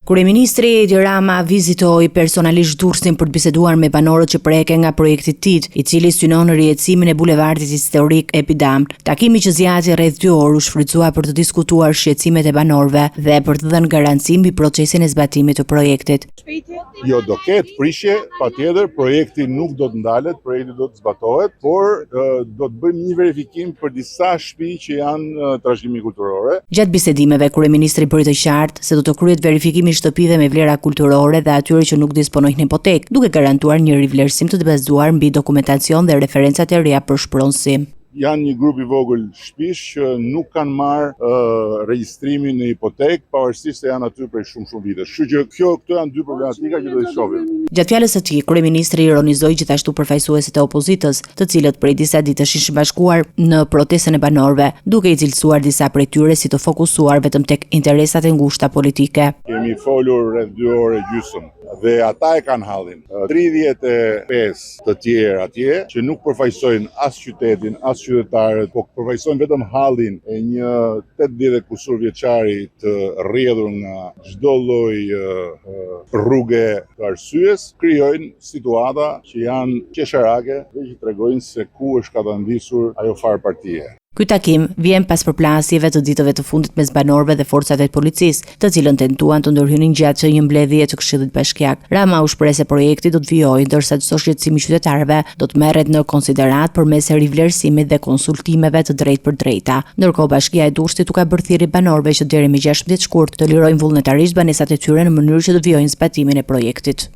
Kryeministri Edi Rama vizitoi personalisht Durrësin për të biseduar me banorët që preken nga projekti TIT, i cili synon riecimin e bulevardit historik Epidam. Takimi që zgjati rreth 2 orë u shfrytëzua për të diskutuar shqetësimet e banorëve dhe për të dhënë garanci mbi procesin e zbatimit të projektit. Jo, do ketë prishje, patjetër, projekti nuk do të ndalet, projekti do të zbatohet, por do të bëjmë një verifikim për disa shtëpi që janë trashëgimi kulturore. Gjatë bisedimeve, kryeministri bëri të qartë se do të kryhet verifikimi i shtëpive me vlera kulturore dhe atyre që nuk disponojnë hipotekë, duke garantuar një rivlerësim të bazuar mbi dokumentacion dhe referencat e reja për shpronësim. Janë një grup i vogël shtëpish që nuk kanë marrë regjistrimin në hipotekë, pavarësisht se janë aty prej shumë vitesh. Kështu që këto janë 2 problematika që do të shohim. Gjatë fjalës së tij, kryeministri ironizoi gjithashtu përfaqësuesit e opozitës, të cilët prej disa ditësh ishin bashkuar në protestën e banorëve, duke i cilësuar disa prej tyre si të fokusuar vetëm tek interesat e ngushta politike. Kemi folur rreth 2 orë gjysmë dhe ata e kanë hallin. 35 të tjerë atje që nuk përfaqësojnë as qytetin, as qytetarët, po përfaqësojnë vetëm hallin e një 80 kusur vjeçari të rrjedhur nga çdo lloj rruge të arsyes, krijojnë situata që janë qesharake dhe që tregojnë se ku është katandisur ajo farë partie. Ky takim vjen pas përplasjeve të ditëve të fundit mes banorëve dhe forcave të policisë, të cilën tentuan të ndërhynin gjatë një mbledhje të Këshillit Bashkiak. Rama u shpreh se projekti do të vijojë, ndërsa çdo shqetësim i qytetarëve do të merret në konsiderat përmes rivlerësimit dhe konsultimeve të drejtë për drejta. Ndërkohë Bashkia e Durrësit u ka bërë thirrje banorëve që deri më 16 shkurt të lirojnë vullnetarisht banesat e tyre në mënyrë që të vijojnë zbatimin e projektit.